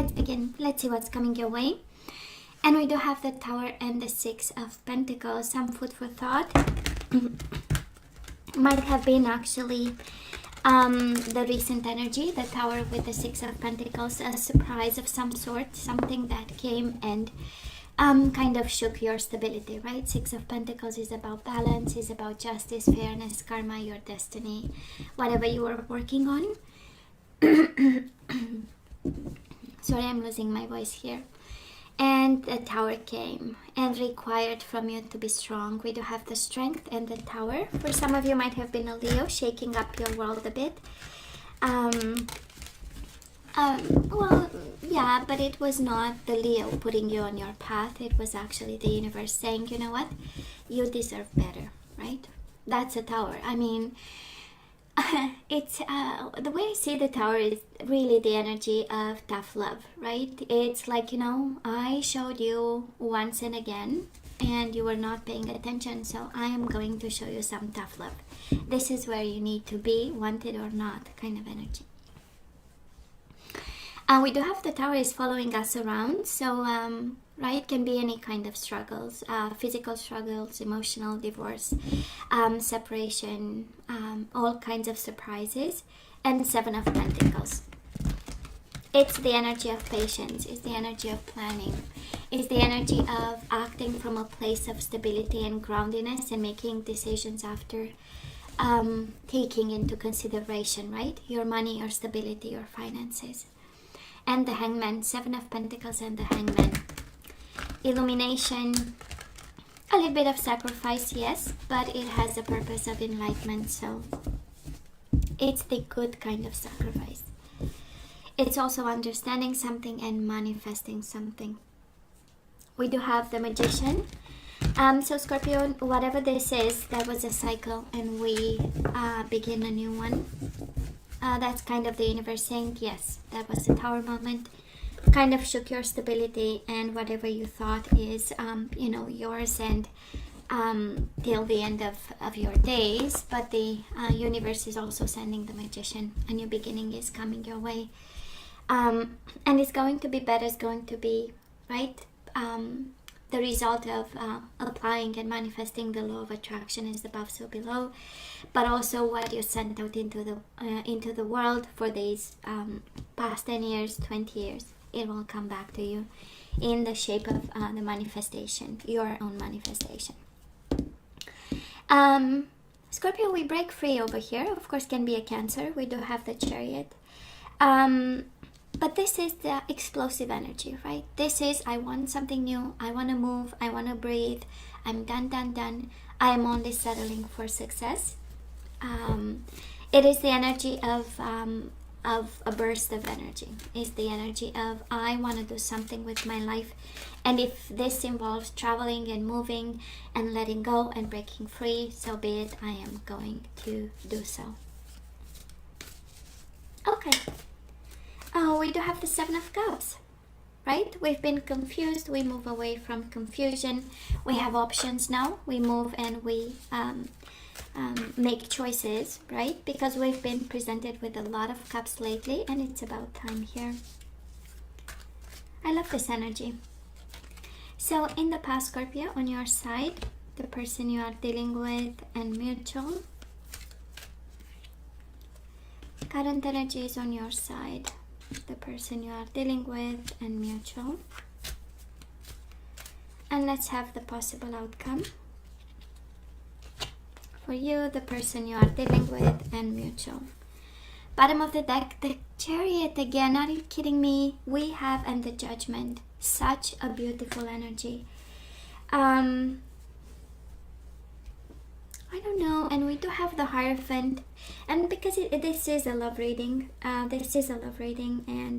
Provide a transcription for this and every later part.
let's begin. Let's see what's coming your way. And we do have the Tower and the Six of Pentacles. Some food for thought. Might have been actually the recent energy, the Tower with the Six of Pentacles, a surprise of some sort, something that came and kind of shook your stability, right? Six of Pentacles is about balance, is about justice, fairness, karma, your destiny, whatever you are working on. Sorry, I'm losing my voice here. And the Tower came and required from you to be strong. We do have the Strength and the Tower. For some of you might have been a Leo, shaking up your world a bit. Well, yeah, but it was not the Leo putting you on your path. It was actually the universe saying, you know what, you deserve better, right? That's a Tower. I mean, it's the way I see the Tower is really the energy of tough love, right? It's like, you know, I showed you once and again and you were not paying attention, so I am going to show you some tough love. This is where you need to be, wanted or not, kind of energy. We do have the Tower is following us around, so right, can be any kind of struggles, physical struggles, emotional, divorce, separation, all kinds of surprises. And Seven of Pentacles, it's the energy of patience, it's the energy of planning, it's the energy of acting from a place of stability and groundedness and making decisions after taking into consideration, right, your money, your stability, your finances. And the Hangman, Seven of Pentacles and the Hangman. Illumination, a little bit of sacrifice, yes, but it has the purpose of enlightenment, so it's the good kind of sacrifice. It's also understanding something and manifesting something. We do have the Magician. So Scorpio, whatever this is, that was a cycle and we begin a new one. That's kind of the universe saying, yes, that was the Tower moment. Kind of shook your stability and whatever you thought is, you know, yours and till the end of your days. But the universe is also sending the Magician. A new beginning is coming your way. And it's going to be better. It's going to be, right, the result of applying and manifesting the law of attraction is above so below, but also what you sent out into the world for these past 10 years, 20 years, it will come back to you in the shape of the manifestation, your own manifestation. Scorpio, we break free over here. Of course, can be a Cancer. We do have the Chariot. But this is the explosive energy, right? This is, I want something new. I want to move. I want to breathe. I'm done. I am only settling for success. It is the energy of a burst of energy. It's the energy of, I want to do something with my life. And if this involves traveling and moving and letting go and breaking free, so be it. I am going to do so. Okay. Oh, we do have the Seven of Cups, right? We've been confused. We move away from confusion. We have options now. We move and we make choices, right? Because we've been presented with a lot of cups lately and it's about time here. I love this energy. So in the past, Scorpio, on your side, the person you are dealing with and mutual. Current energy is on your side. The person you are dealing with and mutual. And let's have the possible outcome. For you, the person you are dealing with and mutual. Bottom of the deck, the Chariot again. Are you kidding me? We have, and the Judgment. Such a beautiful energy. I don't know. And we do have the Hierophant. And because this is a love reading. And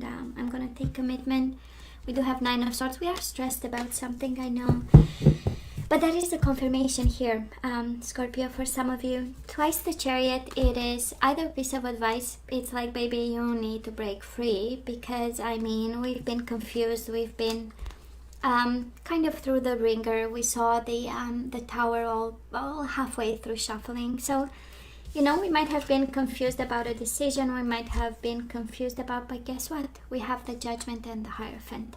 I'm going to take commitment. We do have Nine of Swords. We are stressed about something, I know. But that is the confirmation here, Scorpio, for some of you. Twice the Chariot, it is either piece of advice. It's like, baby, you need to break free. Because, I mean, we've been confused. We've been kind of through the ringer. We saw the Tower all halfway through shuffling. So You know, we might have been confused about a decision, we might have been confused about, but guess what? We have the Judgment and the Hierophant.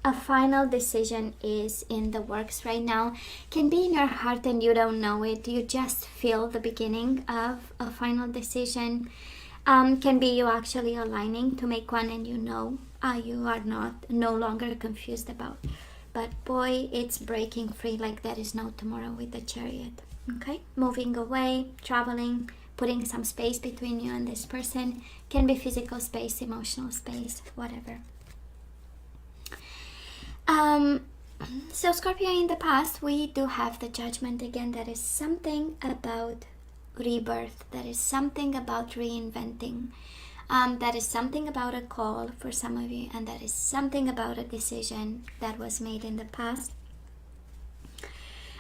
A final decision is in the works right now. Can be in your heart and you don't know it. You just feel the beginning of a final decision. Can be you actually aligning to make one and you know you are no longer confused about. But boy, it's breaking free like there is no tomorrow with the Chariot. Okay, moving away, traveling, putting some space between you and this person. Can be physical space, emotional space, whatever. So Scorpio, in the past, we do have the Judgment again. That is something about rebirth. That is something about reinventing. That is something about a call for some of you, and that is something about a decision that was made in the past.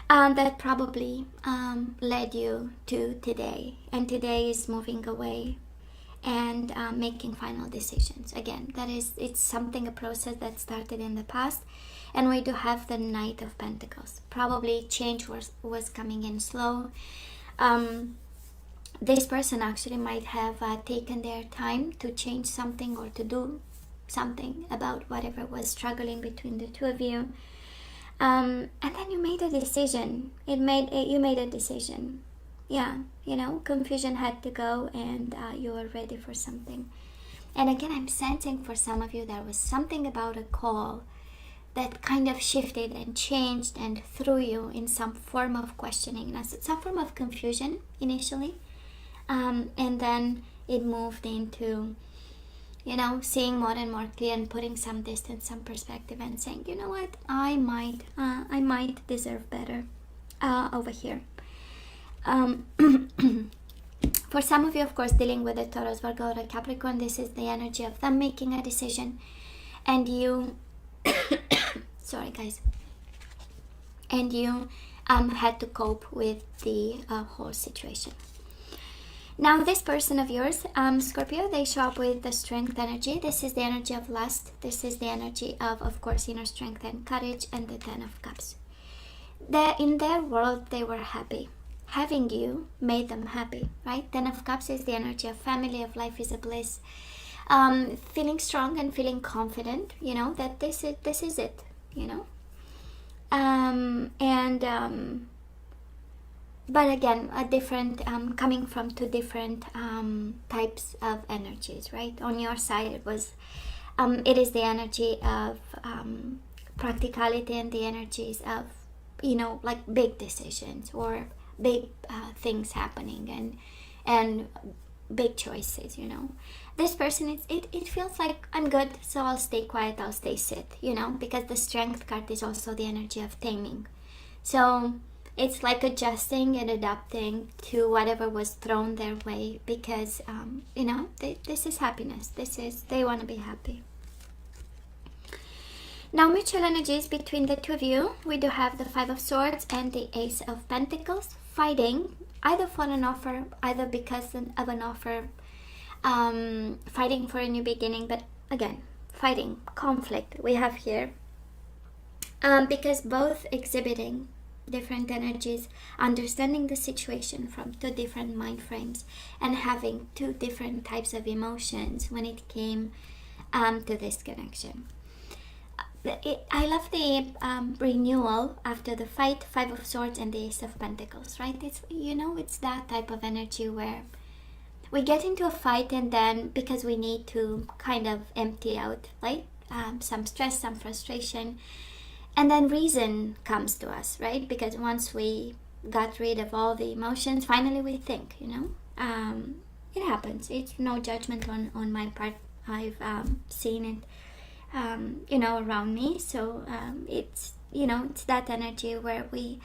That probably led you to today, and today is moving away and making final decisions. Again, it's something, a process that started in the past, and we do have the Knight of Pentacles. Probably change was coming in slow. This person actually might have taken their time to change something or to do something about whatever was struggling between the two of you. And then you made a decision. You made a decision. Yeah, you know, confusion had to go, and you were ready for something. And again, I'm sensing for some of you there was something about a call that kind of shifted and changed and threw you in some form of questioning, some form of confusion initially. And then it moved into, you know, seeing more and more clear and putting some distance, some perspective, and saying, you know what, I might deserve better over here. For some of you, of course, dealing with the Taurus, Virgo, or Capricorn, this is the energy of them making a decision, and you, sorry guys, and you had to cope with the whole situation. Now, this person of yours, Scorpio, they show up with the Strength energy. This is the energy of lust. This is the energy of course, inner strength and courage, and the Ten of Cups. In their world, they were happy. Having you made them happy, right? Ten of Cups is the energy of family, of life is a bliss. Feeling strong and feeling confident, you know, that this is it, you know. But again, a different, coming from two different types of energies, right? On your side, it is the energy of practicality and the energies of, you know, like big decisions or big things happening and big choices, you know. This person, it feels like, I'm good, so I'll stay quiet, I'll stay sit, you know, because the Strength card is also the energy of taming. So it's like adjusting and adapting to whatever was thrown their way, because you know, this is happiness. They want to be happy. Now, mutual energies between the two of you, we do have the Five of Swords and the Ace of Pentacles, fighting either for an offer, either because of an offer, fighting for a new beginning, but again, fighting, conflict we have here, because both exhibiting different energies, understanding the situation from two different mind frames, and having two different types of emotions when it came to this connection. I love the renewal after the fight, Five of Swords and the Ace of Pentacles, right? It's, you know, it's that type of energy where we get into a fight, and then because we need to kind of empty out, right? Some stress, some frustration, and then reason comes to us, right? Because once we got rid of all the emotions, finally we think, you know. It happens. It's no judgment on my part. I've seen it, you know, around me. So it's, you know, it's that energy where we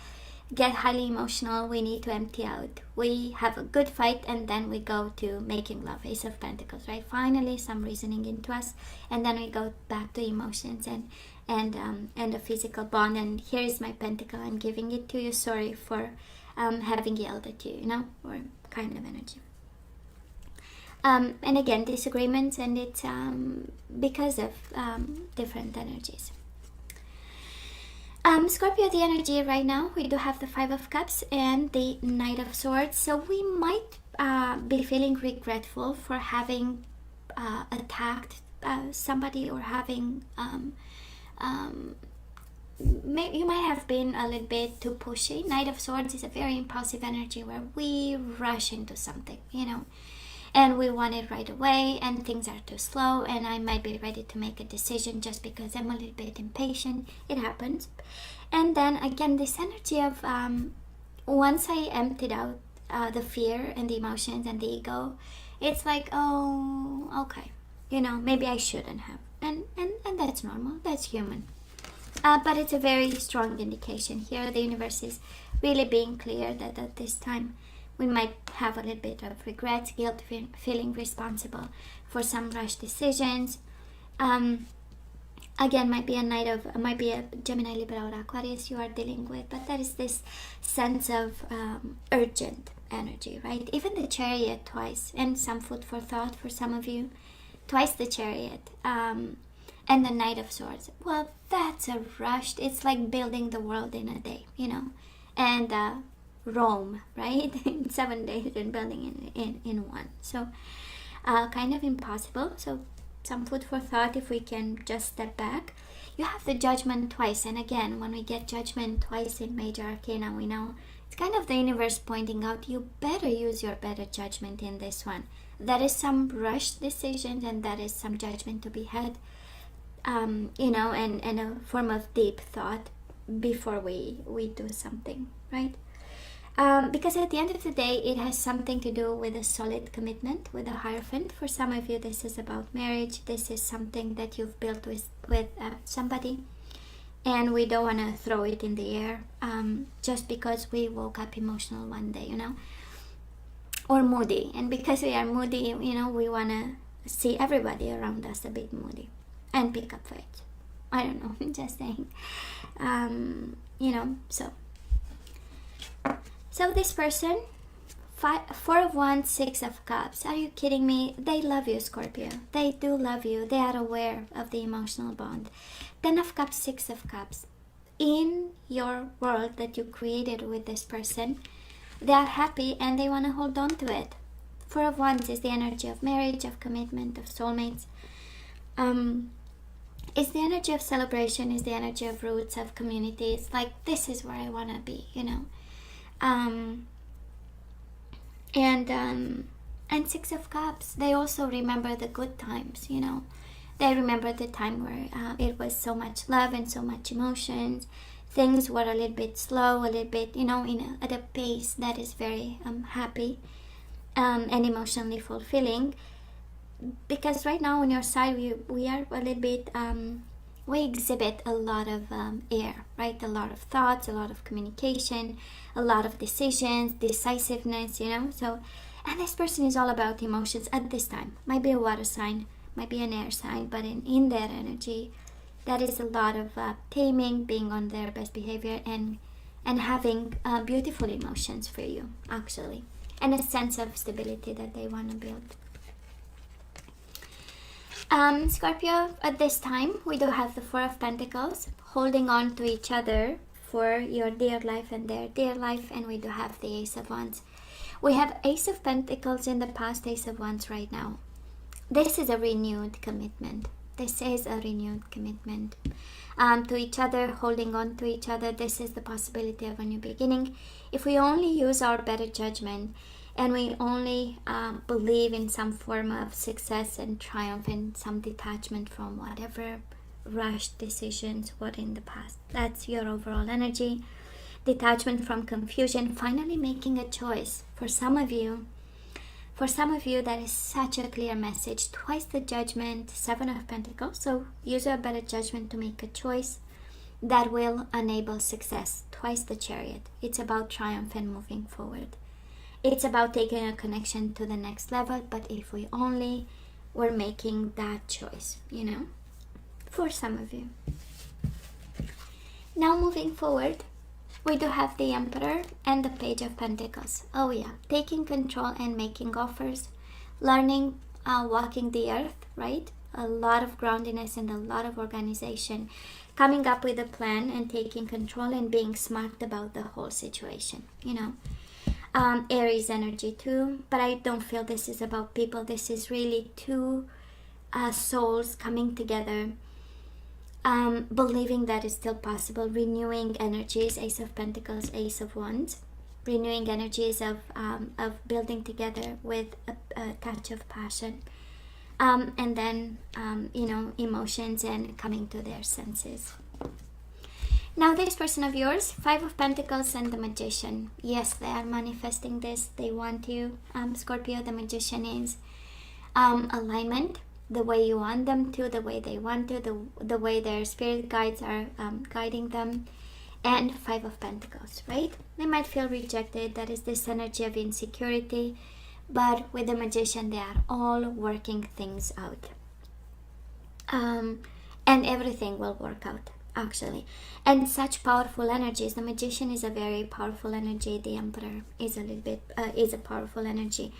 get highly emotional, we need to empty out, we have a good fight, and then we go to making love, Ace of Pentacles, right? Finally some reasoning into us, and then we go back to emotions and a physical bond. And here is my pentacle, I'm giving it to you, sorry for having yelled at you, you know, or kind of energy. And again, disagreements, and it's because of different energies. Scorpio, the energy right now, we do have the Five of Cups and the Knight of Swords. So we might be feeling regretful for having attacked somebody, or having you might have been a little bit too pushy. Knight of Swords is a very impulsive energy where we rush into something, you know, and we want it right away, and things are too slow, and I might be ready to make a decision just because I'm a little bit impatient. It happens. And then again, this energy of once I emptied out the fear and the emotions and the ego, it's like, oh, okay, you know, maybe I shouldn't have, and that's normal, that's human. But it's a very strong indication here. The universe is really being clear that at this time we might have a little bit of regrets, guilt, feeling responsible for some rash decisions. Again, might be a Gemini, Libra, or Aquarius you are dealing with, but there is this sense of urgent energy, right? Even the Chariot twice, and some food for thought for some of you. Twice the Chariot. And the Knight of Swords. Well, that's a rush. It's like building the world in a day, you know. And Rome, right? In 7 days, and building in one. So kind of impossible. So some food for thought if we can just step back. You have the Judgment twice. And again, when we get Judgment twice in Major Arcana, we know it's kind of the universe pointing out, you better use your better judgment in this one. There is some rushed decisions, and there is some judgment to be had. You know, and a form of deep thought before we do something, right? Because at the end of the day, it has something to do with a solid commitment, with a Hierophant. For some of you, this is about marriage. This is something that you've built with somebody, and we don't want to throw it in the air just because we woke up emotional one day, you know, or moody. And because we are moody, you know, we want to see everybody around us a bit moody and pick up fights. I don't know, just saying. You know, so this person, 4 of Wands, 6 of Cups. Are you kidding me? They love you, Scorpio. They do love you. They are aware of the emotional bond. 10 of Cups, 6 of Cups. In your world that you created with this person, they are happy and they want to hold on to it. 4 of Wands is the energy of marriage, of commitment, of soulmates. It's the energy of celebration, is the energy of roots, of communities. Like, this is where I want to be, you know. And 6 of Cups, they also remember the good times, you know. They remember the time where it was so much love and so much emotions. Things were a little bit slow, a little bit, you know, at a pace that is very happy and emotionally fulfilling. Because right now on your side, we are a little bit, we exhibit a lot of air, right? A lot of thoughts, a lot of communication, a lot of decisions, decisiveness, you know. So, and this person is all about emotions at this time. Might be a water sign, might be an air sign, but in their energy, that is a lot of taming, being on their best behavior, and having beautiful emotions for you, actually, and a sense of stability that they want to build. Scorpio, at this time, we do have the 4 of Pentacles, holding on to each other for your dear life and their dear life, and we do have the Ace of Wands. We have Ace of Pentacles in the past, Ace of Wands right now. This is a renewed commitment. This is a renewed commitment to each other, holding on to each other. This is the possibility of a new beginning. If we only use our better judgment, and we only believe in some form of success and triumph and some detachment from whatever rushed decisions were in the past. That's your overall energy. Detachment from confusion, finally making a choice. For some of you, that is such a clear message. Twice the Judgment, 7 of Pentacles. So use your better judgment to make a choice that will enable success. Twice the Chariot. It's about triumph and moving forward. It's about taking a connection to the next level, but if we only were making that choice, you know, for some of you. Now moving forward, we do have the Emperor and the Page of Pentacles. Oh yeah, taking control and making offers, learning, walking the earth, right? A lot of groundedness and a lot of organization, coming up with a plan and taking control and being smart about the whole situation, you know. Aries energy too, but I don't feel this is about people. This is really two souls coming together, believing that it's still possible, renewing energies, Ace of Pentacles, Ace of Wands, renewing energies of building together with a touch of passion, and then you know, emotions and coming to their senses. Now this person of yours, Five of Pentacles and the Magician. Yes, they are manifesting this. They want you, Scorpio. The Magician is alignment, the way you want them to, the way they want to, the way their spirit guides are guiding them. And Five of Pentacles, right? They might feel rejected. That is this energy of insecurity. But with the Magician, they are all working things out. And everything will work out, actually. And such powerful energies. The Magician is a very powerful energy. The Emperor is a little bit is a powerful energy.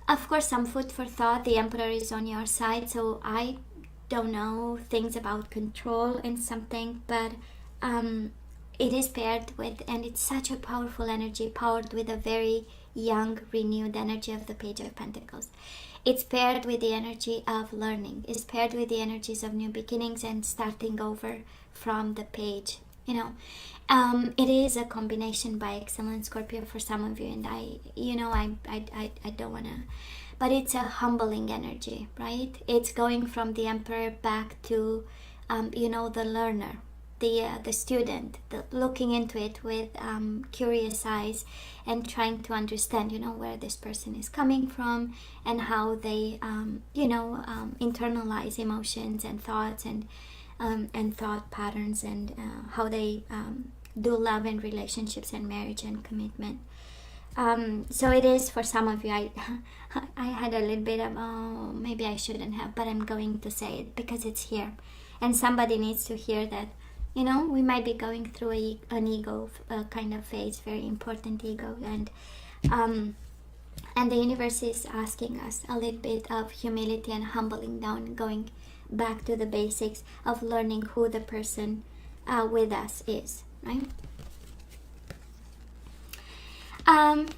Of course, some food for thought. The Emperor is on your side, so I don't know things about control and something, but it is paired with, and it's such a powerful energy, powered with a very young, renewed energy of the Page of Pentacles. It's paired with the energy of learning. It's paired with the energies of new beginnings and starting over from the page. You know, it is a combination by excellence, Scorpio, for some of you. And I don't want to, but it's a humbling energy, right? It's going from the Emperor back to, you know, the learner, the student, looking into it with curious eyes and trying to understand, you know, where this person is coming from and how they, you know, internalize emotions and thoughts and thought patterns, and how they do love and relationships and marriage and commitment. So it is for some of you. I had a little bit of, oh, maybe I shouldn't have, but I'm going to say it because it's here. And somebody needs to hear that, you know, we might be going through an ego kind of phase, very important ego. And the universe is asking us a little bit of humility and humbling down, going back to the basics of learning who the person with us is, right?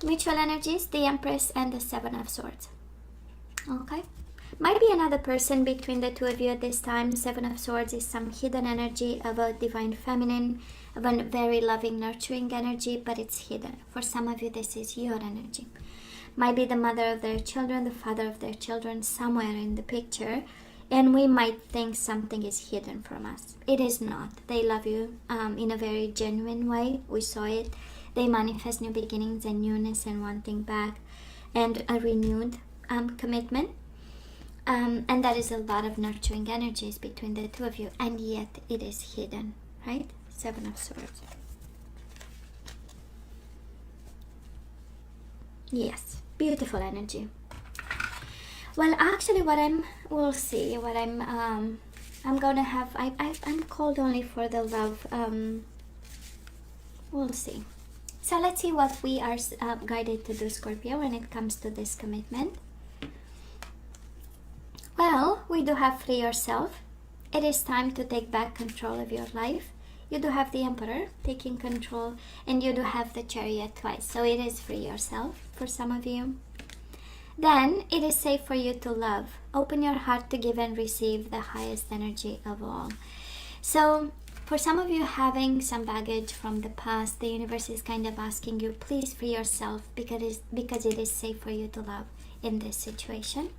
Mutual energies, the Empress and the Seven of Swords. Okay, might be another person between the two of you at this time. Seven of Swords is some hidden energy of a divine feminine, of a very loving, nurturing energy, but it's hidden. For some of you, this is your energy. Might be the mother of their children, the father of their children, somewhere in the picture, and we might think something is hidden from us. It is not. They love you in a very genuine way. We saw it. They manifest new beginnings and newness and wanting back and a renewed commitment. And that is a lot of nurturing energies between the two of you, and yet it is hidden, right? Seven of Swords. Yes, beautiful energy. Well, actually, we'll see what I'm gonna have. I'm called only for the love. We'll see. So let's see what we are guided to do, Scorpio, when it comes to this commitment. Well, we do have free yourself. It is time to take back control of your life. You do have the Emperor taking control, and you do have the Chariot twice. So it is free yourself for some of you. Then it is safe for you to love. Open your heart to give and receive the highest energy of all. So for some of you having some baggage from the past, the universe is kind of asking you, please free yourself, because it is safe for you to love in this situation.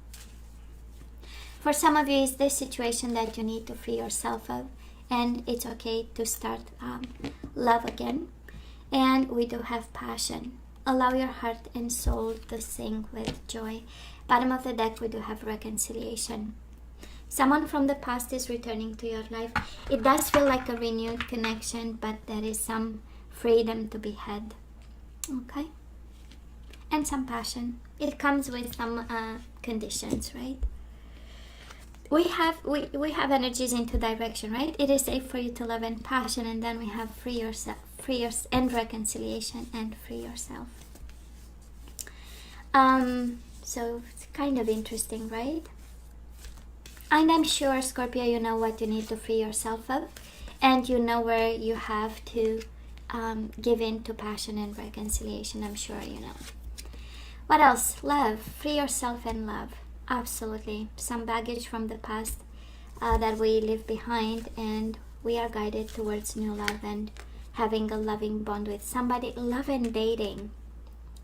For some of you, it's this situation that you need to free yourself of, and it's okay to start love again. And we do have passion. Allow your heart and soul to sing with joy. Bottom of the deck, we do have reconciliation. Someone from the past is returning to your life. It does feel like a renewed connection, but there is some freedom to be had. Okay? And some passion. It comes with some conditions, right? We have energies in two direction, right? It is safe for you to love and passion, and then we have free yourself, and reconciliation and free yourself. So it's kind of interesting, right? And I'm sure, Scorpio, you know what you need to free yourself of, and you know where you have to give in to passion and reconciliation. I'm sure you know. What else? Love. Free yourself and love. Absolutely. Some baggage from the past that we leave behind, and we are guided towards new love and having a loving bond with somebody. Love and dating.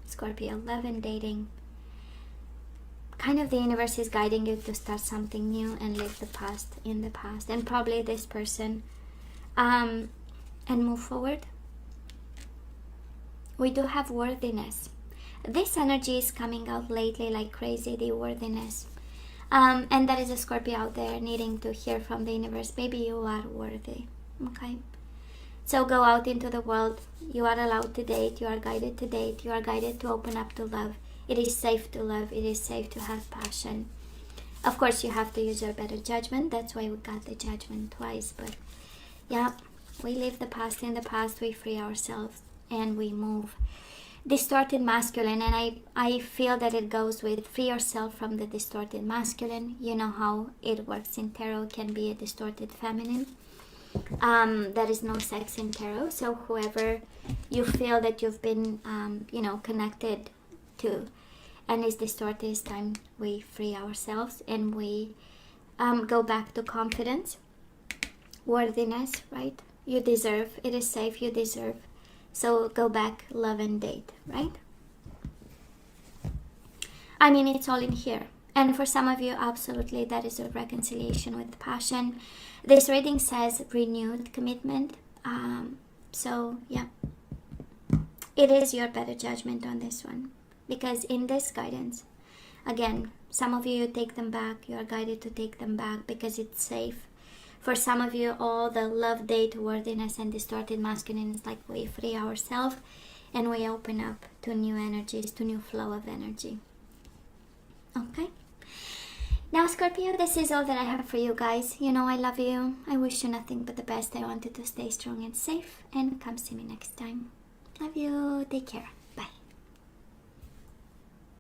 Scorpio, love and dating. Kind of the universe is guiding you to start something new and leave the past in the past, and probably this person, and move forward. We do have worthiness. This energy is coming out lately like crazy, the worthiness. And there is a Scorpio out there needing to hear from the universe, maybe you are worthy. Okay? So go out into the world. You are allowed to date. You are guided to date. You are guided to open up to love. It is safe to love. It is safe to have passion. Of course, you have to use your better judgment. That's why we got the judgment twice. But yeah, we leave the past in the past. We free ourselves and we move. Distorted masculine, and I feel that it goes with free yourself from the distorted masculine. You know how it works in tarot. It can be a distorted feminine. There is no sex in tarot, so whoever you feel that you've been connected to and is distorted, it's time we free ourselves and we go back to confidence, worthiness, right? You deserve, it is safe, you deserve. So go back, love and date, right? I mean, it's all in here. And for some of you, absolutely, that is a reconciliation with passion. This reading says renewed commitment. So, yeah. It is your better judgment on this one. Because in this guidance, again, some of you take them back. You are guided to take them back because it's safe. For some of you, all the love, date, worthiness, and distorted masculine is like we free ourselves and we open up to new energies, to new flow of energy. Okay? Now, Scorpio, this is all that I have for you guys. You know I love you. I wish you nothing but the best. I want you to stay strong and safe. And come see me next time. Love you. Take care.